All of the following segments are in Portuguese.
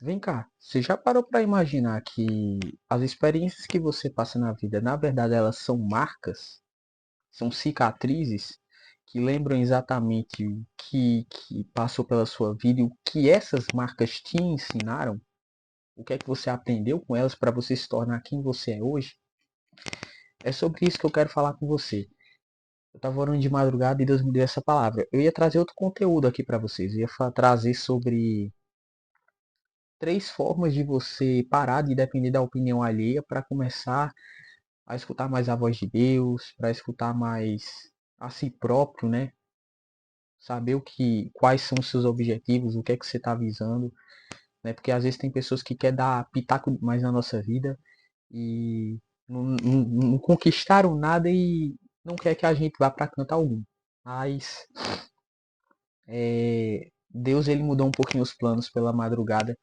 Vem cá, você já parou para imaginar que as experiências que você passa na vida, na verdade, elas são marcas, são cicatrizes que lembram exatamente o que passou pela sua vida e o que essas marcas te ensinaram? O que é que você aprendeu com elas para você se tornar quem você é hoje? É sobre isso que eu quero falar com você. Eu estava orando de madrugada e Deus me deu essa palavra. Eu ia trazer outro conteúdo aqui para vocês. Eu ia trazer sobre três formas de você parar de depender da opinião alheia para começar a escutar mais a voz de Deus, para escutar mais a si próprio, né? Saber quais são os seus objetivos, o que é que você está visando, né? Porque às vezes tem pessoas que querem dar pitaco mais na nossa vida e não conquistaram nada e não quer que a gente vá para canto algum. Mas Deus ele mudou um pouquinho os planos pela madrugada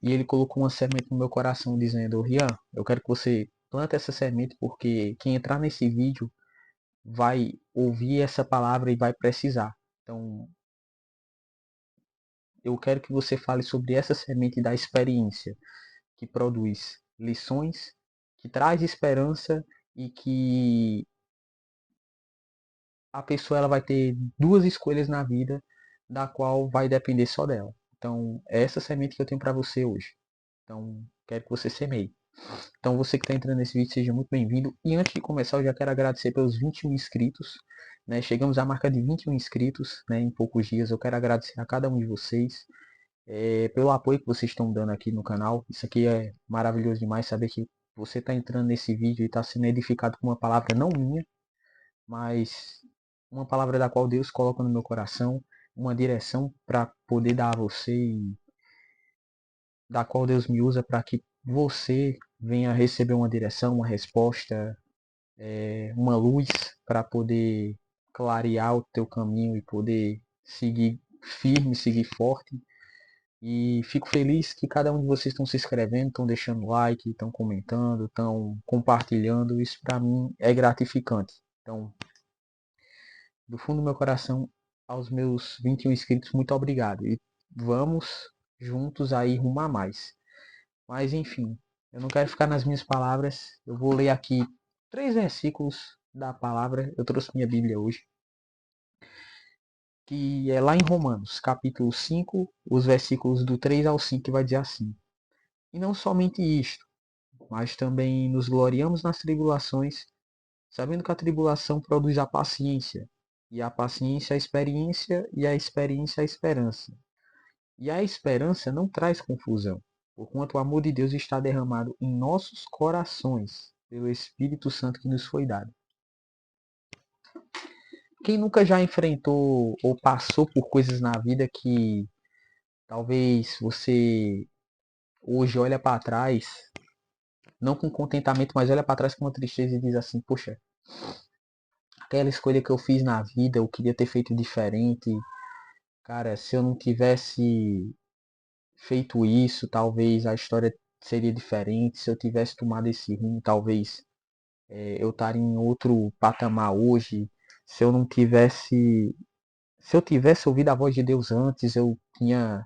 e ele colocou uma semente no meu coração dizendo: Rian, eu quero que você plante essa semente porque quem entrar nesse vídeo vai ouvir essa palavra e vai precisar. Então, eu quero que você fale sobre essa semente da experiência que produz lições, que traz esperança e que a pessoa ela vai ter duas escolhas na vida, da qual vai depender só dela. Então, é essa semente que eu tenho para você hoje. Então, quero que você semeie. Então, você que está entrando nesse vídeo, seja muito bem-vindo. E antes de começar, eu já quero agradecer pelos 21 inscritos. Né? Chegamos à marca de 21 inscritos, né, em poucos dias. Eu quero agradecer a cada um de vocês pelo apoio que vocês estão dando aqui no canal. Isso aqui é maravilhoso demais, saber que você está entrando nesse vídeo e está sendo edificado com uma palavra não minha, mas uma palavra da qual Deus coloca no meu coração, uma direção para poder dar a você e da qual Deus me usa para que você venha receber uma direção, uma resposta, uma luz para poder clarear o teu caminho e poder seguir firme, seguir forte. E fico feliz que cada um de vocês estão se inscrevendo, estão deixando like, estão comentando, estão compartilhando. Isso para mim é gratificante. Então, do fundo do meu coração, aos meus 21 inscritos, muito obrigado. E vamos juntos aí rumar mais. Mas enfim, eu não quero ficar nas minhas palavras. Eu vou ler aqui três versículos da palavra. Eu trouxe minha Bíblia hoje, que é lá em Romanos, capítulo 5, os versículos do 3 ao 5, que vai dizer assim: E não somente isto, mas também nos gloriamos nas tribulações, sabendo que a tribulação produz a paciência, e a paciência a experiência, e a experiência a esperança. E a esperança não traz confusão, porquanto o amor de Deus está derramado em nossos corações pelo Espírito Santo que nos foi dado. Quem nunca já enfrentou ou passou por coisas na vida que talvez você hoje olha para trás, não com contentamento, mas olha para trás com uma tristeza e diz assim: poxa, aquela escolha que eu fiz na vida, eu queria ter feito diferente. Cara, se eu não tivesse feito isso, talvez a história seria diferente. Se eu tivesse tomado esse rumo, talvez eu estaria em outro patamar hoje. Se eu não tivesse, se eu tivesse ouvido a voz de Deus antes, eu tinha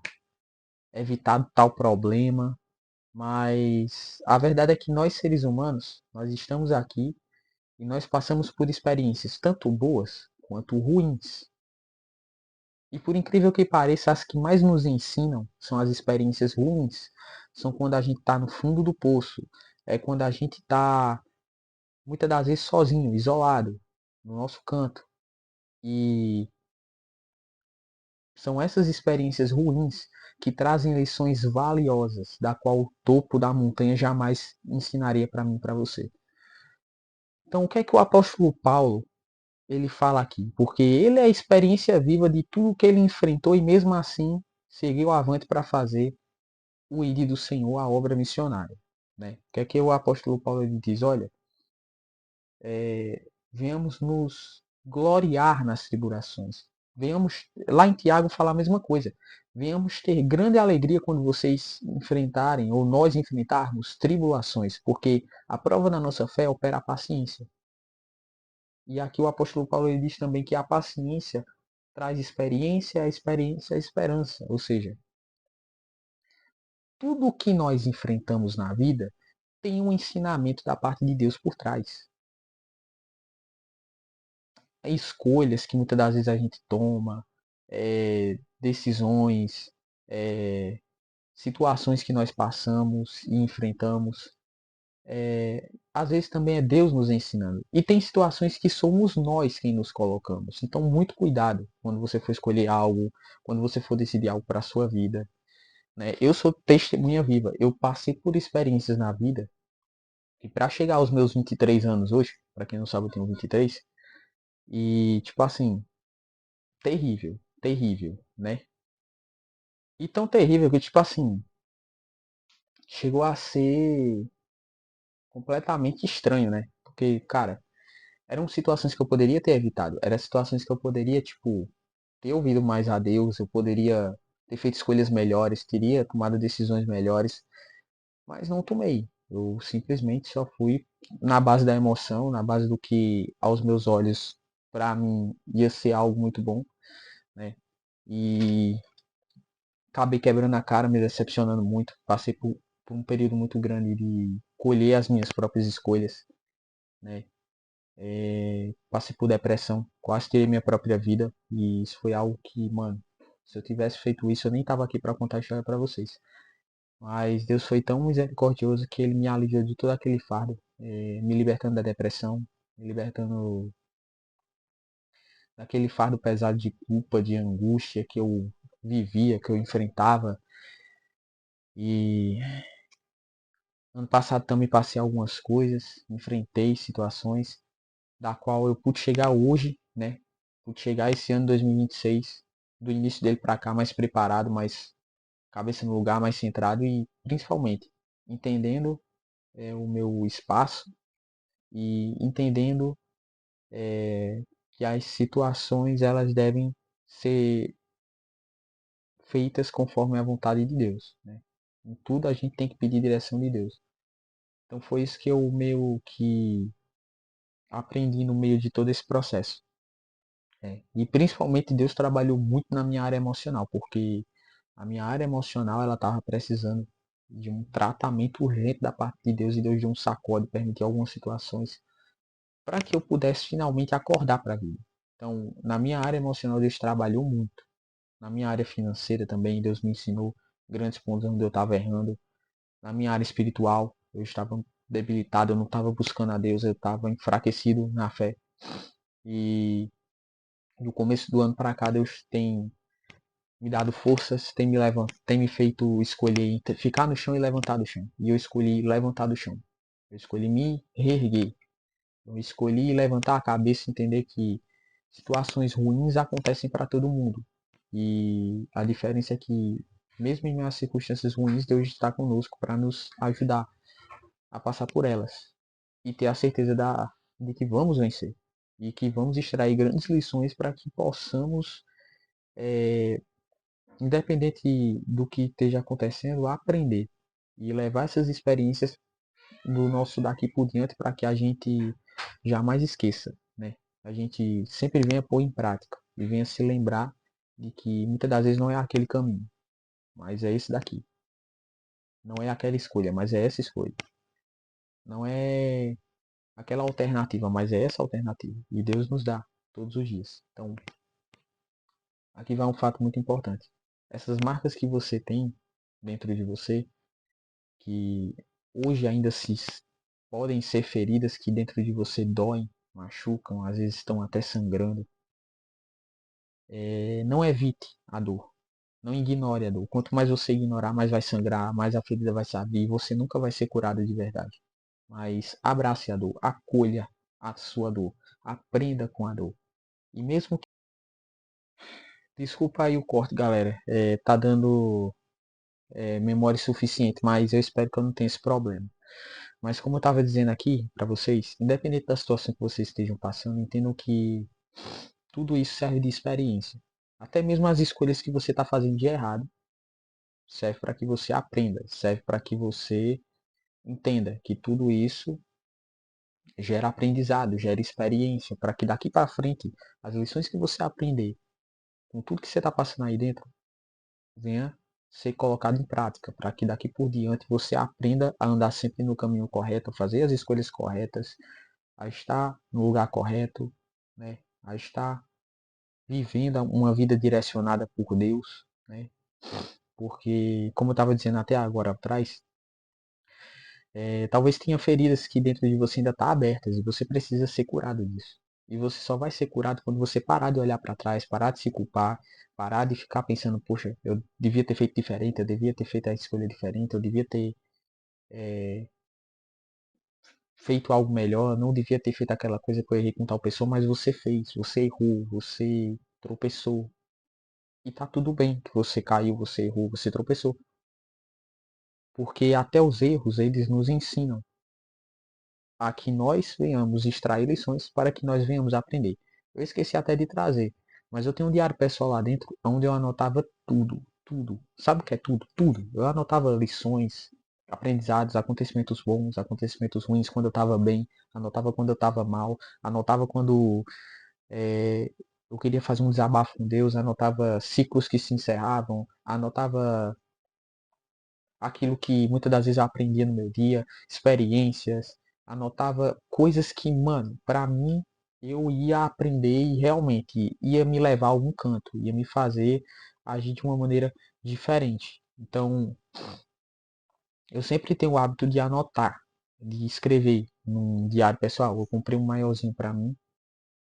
evitado tal problema. Mas a verdade é que nós seres humanos, nós estamos aqui e nós passamos por experiências tanto boas quanto ruins. E por incrível que pareça, as que mais nos ensinam são as experiências ruins. São quando a gente está no fundo do poço. É quando a gente está, muitas das vezes, sozinho, isolado, no nosso canto. E são essas experiências ruins que trazem lições valiosas, da qual o topo da montanha jamais ensinaria para mim e para você. Então, o que é que o apóstolo Paulo ele fala aqui? Porque ele é a experiência viva de tudo que ele enfrentou e mesmo assim seguiu avante para fazer o ID do Senhor, a obra missionária. Né? O que é que o apóstolo Paulo ele diz? Olha, venhamos nos gloriar nas tribulações. Venhamos, lá em Tiago fala a mesma coisa. Venhamos ter grande alegria quando vocês enfrentarem, ou nós enfrentarmos tribulações, porque a prova da nossa fé opera a paciência. E aqui o apóstolo Paulo ele diz também que a paciência traz experiência, a experiência a esperança. Ou seja, tudo que nós enfrentamos na vida tem um ensinamento da parte de Deus por trás. Escolhas que muitas das vezes a gente toma, decisões, é, situações que nós passamos e enfrentamos, às vezes também é Deus nos ensinando. E tem situações que somos nós quem nos colocamos. Então, muito cuidado quando você for escolher algo, quando você for decidir algo para a sua vida. Né? Eu sou testemunha viva. Eu passei por experiências na vida e para chegar aos meus 23 anos hoje, para quem não sabe, eu tenho 23, e tipo assim, terrível, terrível, né? E tão terrível que tipo assim, chegou a ser completamente estranho, né? Porque, cara, eram situações que eu poderia ter evitado, eram situações que eu poderia, tipo, ter ouvido mais a Deus, eu poderia ter feito escolhas melhores, teria tomado decisões melhores, mas não tomei. Eu simplesmente só fui na base da emoção, na base do que aos meus olhos para mim ia ser algo muito bom, né? E acabei quebrando a cara, me decepcionando muito. Passei por um período muito grande de colher as minhas próprias escolhas, né? Passei por depressão, quase tirei minha própria vida e isso foi algo que, mano, se eu tivesse feito isso, eu nem tava aqui para contar a história para vocês. Mas Deus foi tão misericordioso que ele me aliviou de todo aquele fardo, me libertando da depressão, me libertando daquele fardo pesado de culpa, de angústia que eu vivia, que eu enfrentava. E ano passado também passei algumas coisas, enfrentei situações da qual eu pude chegar hoje, né? Pude chegar esse ano 2026, do início dele para cá, mais preparado, mais cabeça no lugar, mais centrado e principalmente entendendo o meu espaço e entendendo que as situações elas devem ser feitas conforme a vontade de Deus, né? Em tudo a gente tem que pedir direção de Deus. Então foi isso que eu meio que aprendi no meio de todo esse processo. E principalmente Deus trabalhou muito na minha área emocional, porque a minha área emocional ela estava precisando de um tratamento urgente da parte de Deus e Deus deu um sacode, permitiu algumas situações para que eu pudesse finalmente acordar para a vida. Então, na minha área emocional Deus trabalhou muito. Na minha área financeira também Deus me ensinou grandes pontos onde eu estava errando. Na minha área espiritual eu estava debilitado, eu não estava buscando a Deus, eu estava enfraquecido na fé. E do começo do ano para cá Deus tem me dado forças, tem me feito escolher ficar no chão e levantar do chão. E eu escolhi levantar do chão. Eu escolhi me reerguer. Eu escolhi levantar a cabeça e entender que situações ruins acontecem para todo mundo. E a diferença é que, mesmo em minhas circunstâncias ruins, Deus está conosco para nos ajudar a passar por elas. E ter a certeza de que vamos vencer. E que vamos extrair grandes lições para que possamos, independente do que esteja acontecendo, aprender. E levar essas experiências do nosso daqui por diante para que a gente jamais esqueça, né? A gente sempre venha pôr em prática e venha se lembrar de que muitas das vezes não é aquele caminho, mas é esse daqui. Não é aquela escolha, mas é essa escolha. Não é aquela alternativa, mas é essa alternativa. E Deus nos dá todos os dias. Então, aqui vai um fato muito importante. Essas marcas que você tem dentro de você, que hoje ainda se podem ser feridas que dentro de você doem, machucam, às vezes estão até sangrando. Não evite a dor. Não ignore a dor. Quanto mais você ignorar, mais vai sangrar, mais a ferida vai se abrir e você nunca vai ser curado de verdade. Mas abrace a dor, acolha a sua dor, aprenda com a dor. E mesmo que... Desculpa aí o corte, galera. Tá dando memória suficiente, mas eu espero que eu não tenha esse problema. Mas como eu estava dizendo aqui para vocês, independente da situação que vocês estejam passando, entendam que tudo isso serve de experiência. Até mesmo as escolhas que você está fazendo de errado serve para que você aprenda, serve para que você entenda que tudo isso gera aprendizado, gera experiência, para que daqui para frente as lições que você aprender com tudo que você está passando aí dentro venha ser colocado em prática, para que daqui por diante você aprenda a andar sempre no caminho correto, a fazer as escolhas corretas, a estar no lugar correto, né? A estar vivendo uma vida direcionada por Deus, né? Porque, como eu estava dizendo até agora atrás, talvez tenha feridas que dentro de você ainda está abertas e você precisa ser curado disso. E você só vai ser curado quando você parar de olhar para trás, parar de se culpar, parar de ficar pensando, poxa, eu devia ter feito diferente, eu devia ter feito a escolha diferente, eu devia ter feito algo melhor, não devia ter feito aquela coisa que eu errei com tal pessoa, mas você fez, você errou, você tropeçou. E tá tudo bem que você caiu, você errou, você tropeçou. Porque até os erros, eles nos ensinam a que nós venhamos extrair lições para que nós venhamos aprender. Eu esqueci até de trazer, mas eu tenho um diário pessoal lá dentro onde eu anotava tudo, tudo. Sabe o que é tudo? Tudo. Eu anotava lições, aprendizados, acontecimentos bons, acontecimentos ruins quando eu estava bem, anotava quando eu estava mal, anotava quando eu queria fazer um desabafo com Deus, anotava ciclos que se encerravam, anotava aquilo que muitas das vezes eu aprendia no meu dia, experiências, anotava coisas que, mano, para mim eu ia aprender e realmente ia me levar a algum canto, ia me fazer agir de uma maneira diferente. Então, eu sempre tenho o hábito de anotar, de escrever num diário pessoal. Eu comprei um maiorzinho para mim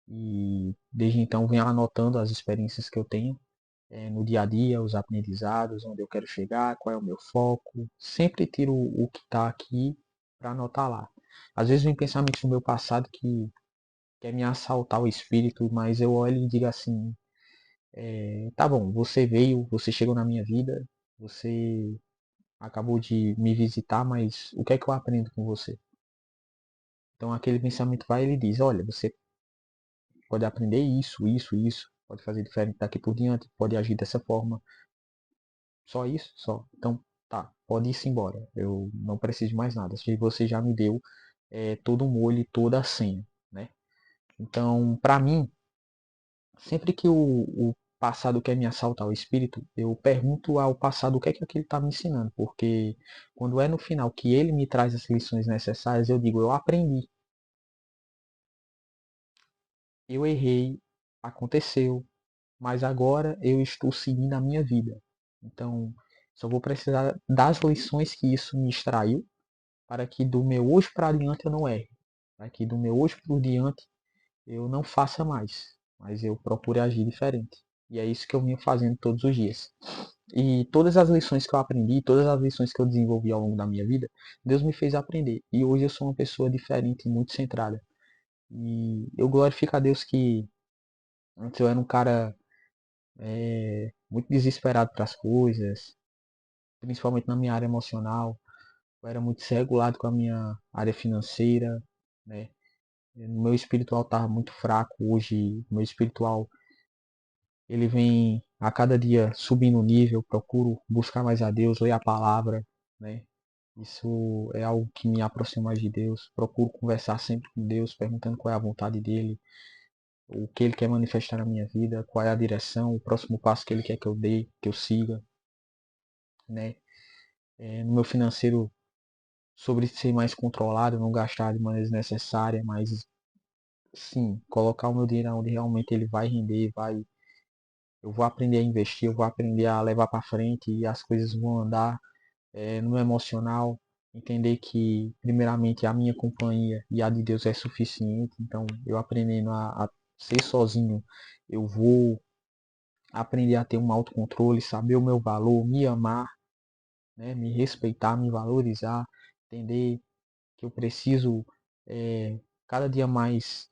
e desde então venho anotando as experiências que eu tenho no dia a dia, os aprendizados, onde eu quero chegar, qual é o meu foco. Sempre tiro o que está aqui para anotar lá. Às vezes vem pensamentos no meu passado que quer me assaltar o espírito, mas eu olho e digo assim, tá bom, você veio, você chegou na minha vida, você acabou de me visitar, mas o que é que eu aprendo com você? Então aquele pensamento vai e ele diz, olha, você pode aprender isso, isso, isso, pode fazer diferente daqui por diante, pode agir dessa forma, só isso? Só. Então, tá, pode ir-se embora. Eu não preciso de mais nada. Se você já me deu todo o molho e toda a senha, né? Então, para mim, sempre que o passado quer me assaltar o espírito, eu pergunto ao passado o que é que aquele está me ensinando. Porque quando é no final que ele me traz as lições necessárias, eu digo, eu aprendi, eu errei, aconteceu, mas agora eu estou seguindo a minha vida. Então, só vou precisar das lições que isso me extraiu para que do meu hoje para diante eu não erre, para que do meu hoje por diante eu não faça mais, mas eu procure agir diferente. E é isso que eu venho fazendo todos os dias. E todas as lições que eu aprendi, todas as lições que eu desenvolvi ao longo da minha vida, Deus me fez aprender. E hoje eu sou uma pessoa diferente, muito centrada. E eu glorifico a Deus que antes eu era um cara muito desesperado para as coisas, principalmente na minha área emocional. Eu era muito desregulado com a minha área financeira, né? O meu espiritual estava muito fraco hoje. O meu espiritual ele vem a cada dia subindo o nível. Procuro buscar mais a Deus, ler a palavra, né? Isso é algo que me aproxima mais de Deus. Procuro conversar sempre com Deus, perguntando qual é a vontade dele, o que ele quer manifestar na minha vida, qual é a direção, o próximo passo que ele quer que eu dê, que eu siga, né? No meu financeiro, sobre ser mais controlado, não gastar de maneira desnecessária, mas sim, colocar o meu dinheiro onde realmente ele vai render, vai, eu vou aprender a investir, eu vou aprender a levar para frente e as coisas vão andar no emocional, entender que primeiramente a minha companhia e a de Deus é suficiente, então eu aprendendo a ser sozinho, eu vou aprender a ter um autocontrole, saber o meu valor, me amar, né, me respeitar, me valorizar, entender que eu preciso cada dia mais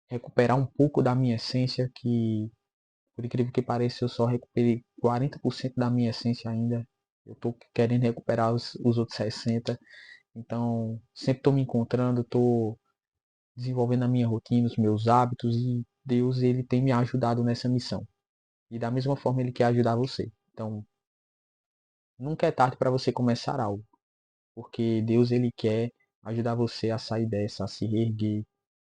recuperar um pouco da minha essência, que por incrível que pareça eu só recuperei 40% da minha essência ainda. Eu estou querendo recuperar os outros 60%. Então sempre estou me encontrando, estou desenvolvendo a minha rotina, os meus hábitos e Deus ele tem me ajudado nessa missão. E da mesma forma ele quer ajudar você. Então nunca é tarde para você começar algo, porque Deus ele quer ajudar você a sair dessa, a se reerguer,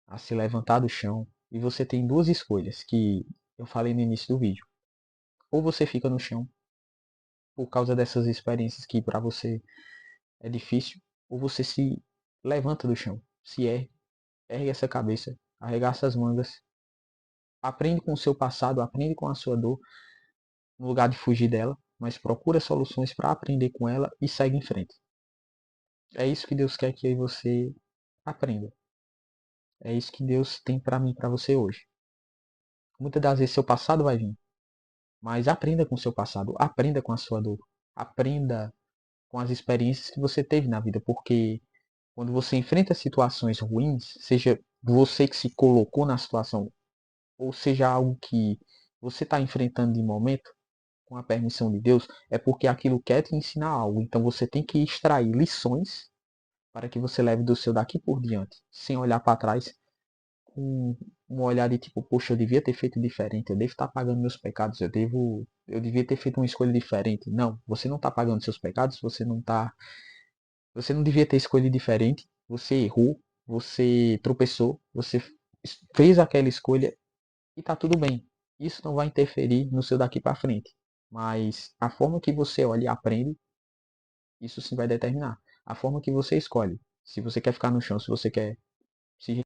a se levantar do chão. E você tem duas escolhas que eu falei no início do vídeo. Ou você fica no chão, por causa dessas experiências que para você é difícil, ou você se levanta do chão, se ergue, ergue essa cabeça, arregaça as mangas, aprende com o seu passado, aprende com a sua dor, no lugar de fugir dela, mas procura soluções para aprender com ela e segue em frente. É isso que Deus quer que você aprenda. É isso que Deus tem para mim, para você hoje. Muitas das vezes seu passado vai vir, mas aprenda com o seu passado, aprenda com a sua dor, aprenda com as experiências que você teve na vida, porque quando você enfrenta situações ruins, seja você que se colocou na situação, ou seja algo que você está enfrentando de momento, com a permissão de Deus, é porque aquilo quer te ensinar algo. Então você tem que extrair lições para que você leve do seu daqui por diante, sem olhar para trás com um olhar de tipo, poxa, eu devia ter feito diferente, eu devo estar pagando meus pecados, eu devia ter feito uma escolha diferente. Não, você não está pagando seus pecados, você não devia ter escolhido diferente, você errou, você tropeçou, você fez aquela escolha e tá tudo bem. Isso não vai interferir no seu daqui para frente, mas a forma que você olha e aprende, isso sim vai determinar. A forma que você escolhe, se você quer ficar no chão, se você quer se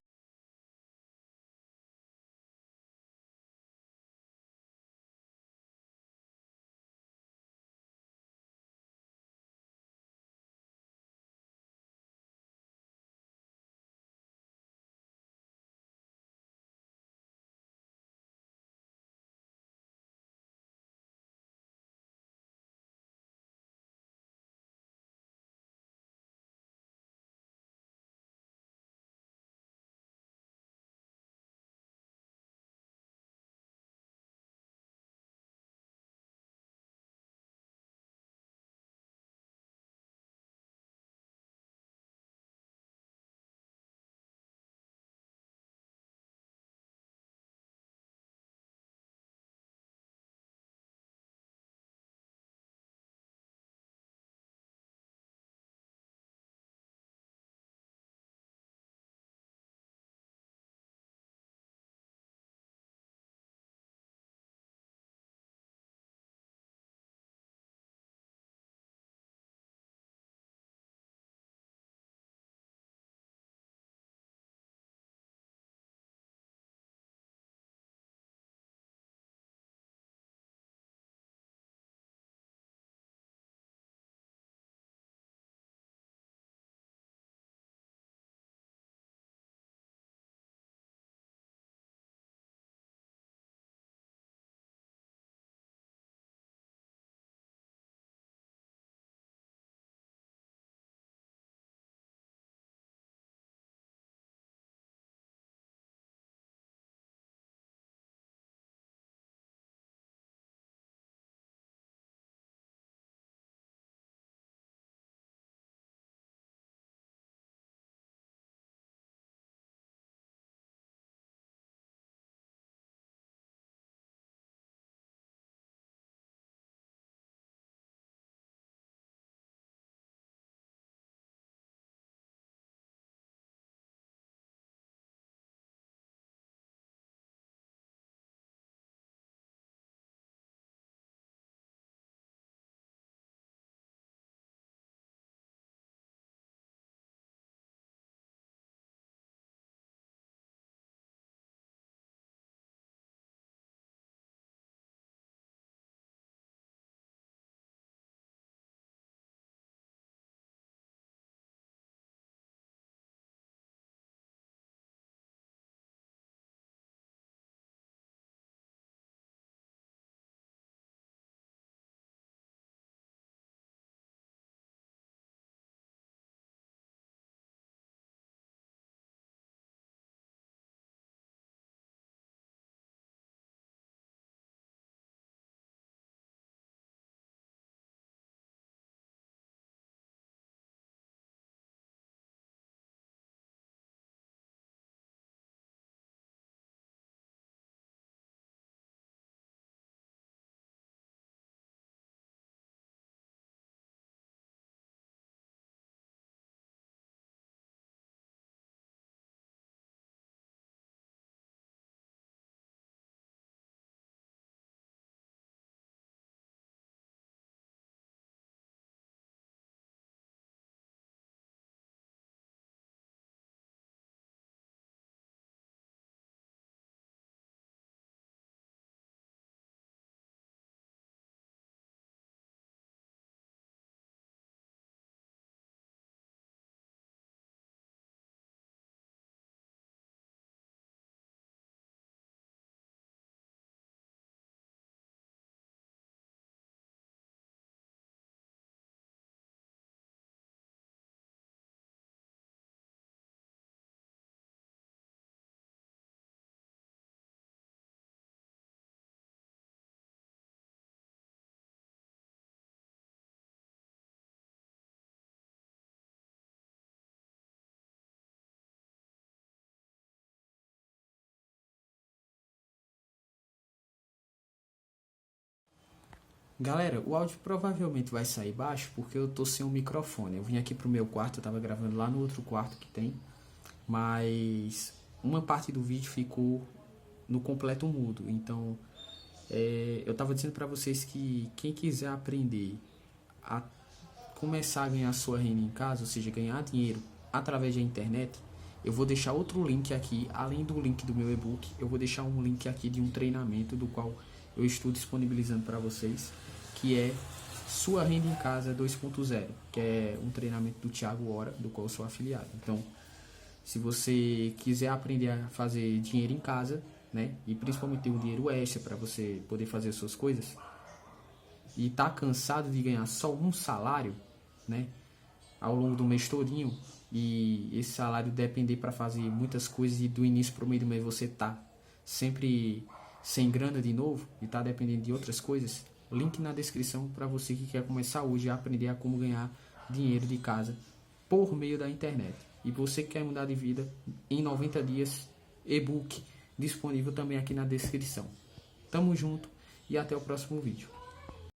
Galera, o áudio provavelmente vai sair baixo porque eu tô sem um microfone. Eu vim aqui pro meu quarto, eu tava gravando lá no outro quarto que tem, mas uma parte do vídeo ficou no completo mudo. Então, eu tava dizendo para vocês que quem quiser aprender a começar a ganhar sua renda em casa, ou seja, ganhar dinheiro através da internet, eu vou deixar outro link aqui, além do link do meu e-book, eu vou deixar um link aqui de um treinamento do qual eu estou disponibilizando para vocês, que é Sua Renda em Casa 2.0, que é um treinamento do Thiago Hora, do qual eu sou afiliado. Então, se você quiser aprender a fazer dinheiro em casa, né, e principalmente ter um dinheiro extra para você poder fazer as suas coisas, e tá cansado de ganhar só um salário, né, ao longo do mês todinho, e esse salário depender para fazer muitas coisas e do início para o meio do mês você tá sempre sem grana de novo e tá dependendo de outras coisas, link na descrição para você que quer começar hoje a aprender a como ganhar dinheiro de casa por meio da internet. E você que quer mudar de vida em 90 dias, e-book disponível também aqui na descrição. Tamo junto e até o próximo vídeo.